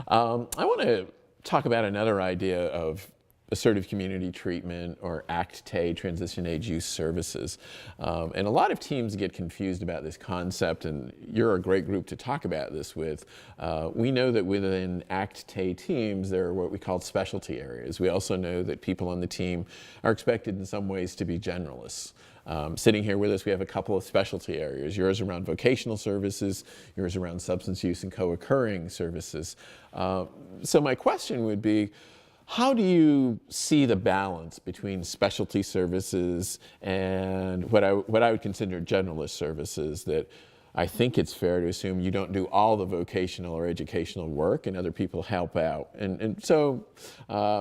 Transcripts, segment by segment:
I want to talk about another idea of assertive community treatment, or ACT-TAY, transition age youth services. And a lot of teams get confused about this concept, and you're a great group to talk about this with. We know that within ACT-TAY teams, there are what we call specialty areas. We also know that people on the team are expected in some ways to be generalists. Sitting here with us, we have a couple of specialty areas. Yours around vocational services, yours around substance use and co-occurring services. So my question would be, how do you see the balance between specialty services and what I would consider generalist services? That I think it's fair to assume you don't do all the vocational or educational work and other people help out. And so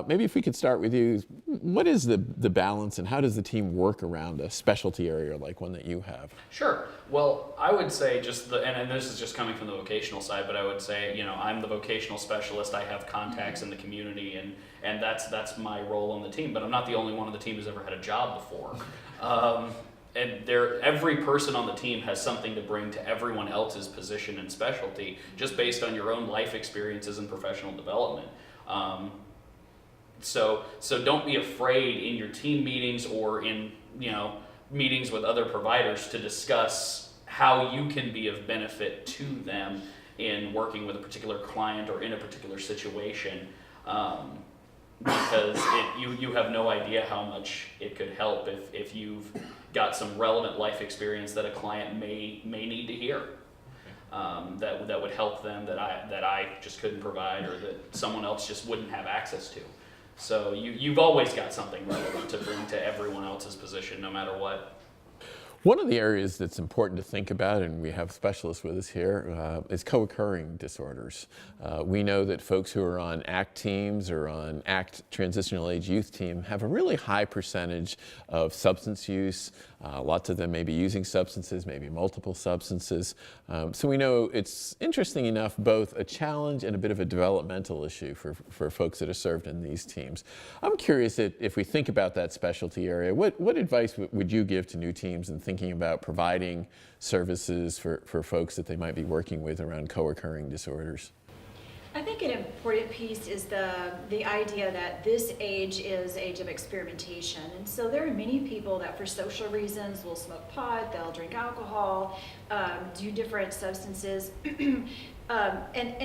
maybe if we could start with you, what is the balance and how does the team work around a specialty area like one that you have? Sure. Well, I would say and this is just coming from the vocational side, but I would say, I'm the vocational specialist. I have contacts in the community, and that's my role on the team. But I'm not the only one on the team who's ever had a job before. And every person on the team has something to bring to everyone else's position and specialty, just based on your own life experiences and professional development. So don't be afraid in your team meetings or in meetings with other providers to discuss how you can be of benefit to them in working with a particular client or in a particular situation. Because you have no idea how much it could help if you've got some relevant life experience that a client may need to hear, that would help them, that I just couldn't provide, or that someone else just wouldn't have access to. So you've always got something relevant to bring to everyone else's position, no matter what. One of the areas that's important to think about, and we have specialists with us here, is co-occurring disorders. We know that folks who are on ACT teams or on ACT Transitional Age Youth team have a really high percentage of substance use. Lots of them may be using substances, maybe multiple substances. So we know it's, interesting enough, both a challenge and a bit of a developmental issue for folks that are served in these teams. I'm curious if we think about that specialty area, what advice would you give to new teams in thinking about providing services for folks that they might be working with around co-occurring disorders? I think an important piece is the idea that this age is age of experimentation. And so there are many people that for social reasons will smoke pot, they'll drink alcohol, do different substances. And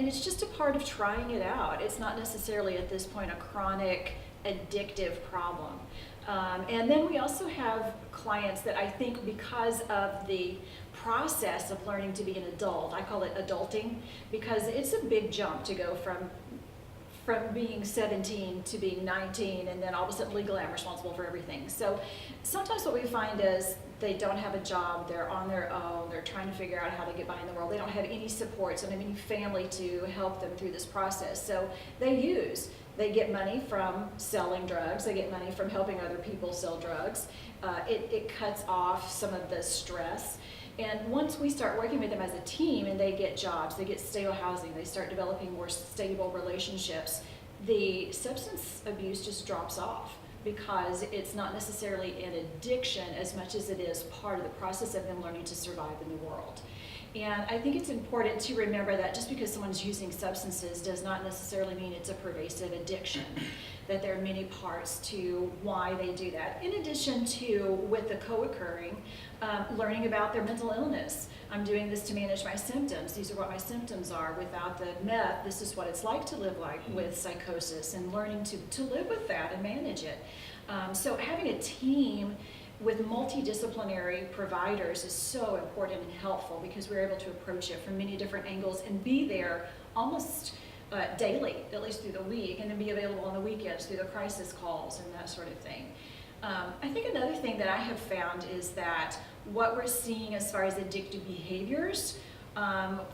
it's just a part of trying it out. It's not necessarily at this point a chronic addictive problem. And then we also have clients that I think, because of the process of learning to be an adult, I call it adulting, because it's a big jump to go from being 17 to being 19, and then all of a sudden legally I'm responsible for everything. So sometimes what we find is they don't have a job, they're on their own, they're trying to figure out how to get by in the world, they don't have any support, so they don't have any family to help them through this process. So they get money from selling drugs, they get money from helping other people sell drugs. It cuts off some of the stress. And once we start working with them as a team and they get jobs, they get stable housing, they start developing more stable relationships, the substance abuse just drops off, because it's not necessarily an addiction as much as it is part of the process of them learning to survive in the world. And I think it's important to remember that just because someone's using substances does not necessarily mean it's a pervasive addiction, that there are many parts to why they do that. In addition to, with the co-occurring, learning about their mental illness. I'm doing this to manage my symptoms. These are what my symptoms are. Without the meth, this is what it's like to live with psychosis, and learning to live with that and manage it. So having a team with multidisciplinary providers is so important and helpful, because we're able to approach it from many different angles and be there almost daily, at least through the week, and then be available on the weekends through the crisis calls and that sort of thing. I think another thing that I have found is that what we're seeing as far as addictive behaviors,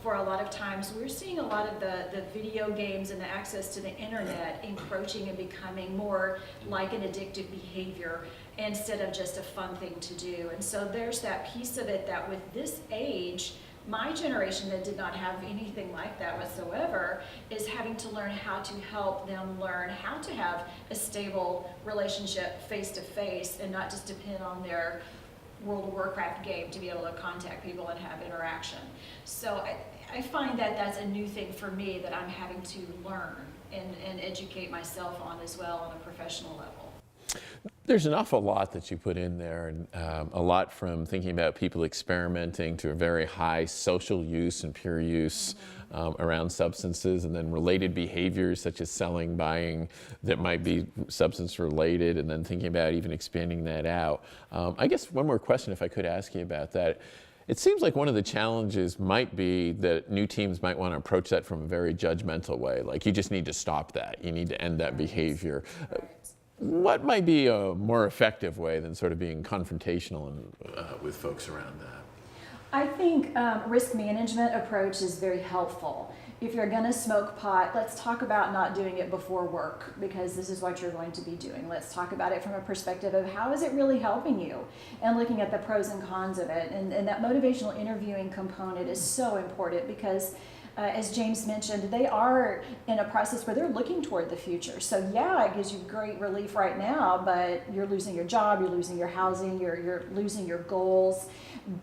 for a lot of times we're seeing a lot of the video games and the access to the internet encroaching and becoming more like an addictive behavior instead of just a fun thing to do. And so there's that piece of it that with this age, my generation that did not have anything like that whatsoever is having to learn how to help them learn how to have a stable relationship face to face and not just depend on their World of Warcraft game to be able to contact people and have interaction. So I find that that's a new thing for me that I'm having to learn and educate myself on as well on a professional level. There's an awful lot that you put in there, and a lot from thinking about people experimenting to a very high social use and peer use around substances, and then related behaviors such as selling, buying that might be substance related, and then thinking about even expanding that out. I guess one more question, if I could ask you about that. It seems like one of the challenges might be that new teams might want to approach that from a very judgmental way, like you just need to stop that, you need to end that behavior. What might be a more effective way than sort of being confrontational and, with folks around that? I think risk management approach is very helpful. If you're going to smoke pot, let's talk about not doing it before work, because this is what you're going to be doing. Let's talk about it from a perspective of how is it really helping you, and looking at the pros and cons of it. And that motivational interviewing component is so important because as James mentioned, they are in a process where they're looking toward the future. So yeah, it gives you great relief right now, but you're losing your job, you're losing your housing, you're losing your goals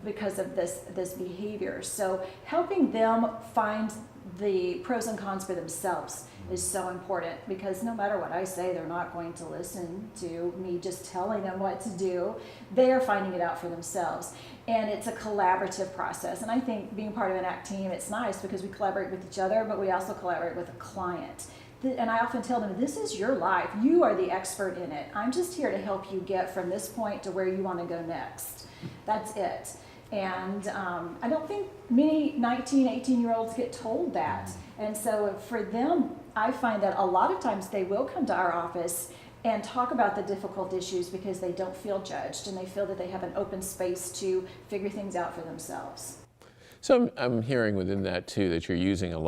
because of this behavior. So helping them find the pros and cons for themselves is so important, because no matter what I say, they're not going to listen to me just telling them what to do. They are finding it out for themselves. And it's a collaborative process. And I think being part of an ACT team, it's nice because we collaborate with each other, but we also collaborate with a client. And I often tell them, this is your life. You are the expert in it. I'm just here to help you get from this point to where you want to go next. That's it. And I don't think many 19, 18-year-olds get told that. And so for them, I find that a lot of times they will come to our office and talk about the difficult issues because they don't feel judged and they feel that they have an open space to figure things out for themselves. So I'm hearing within that too that you're using a lot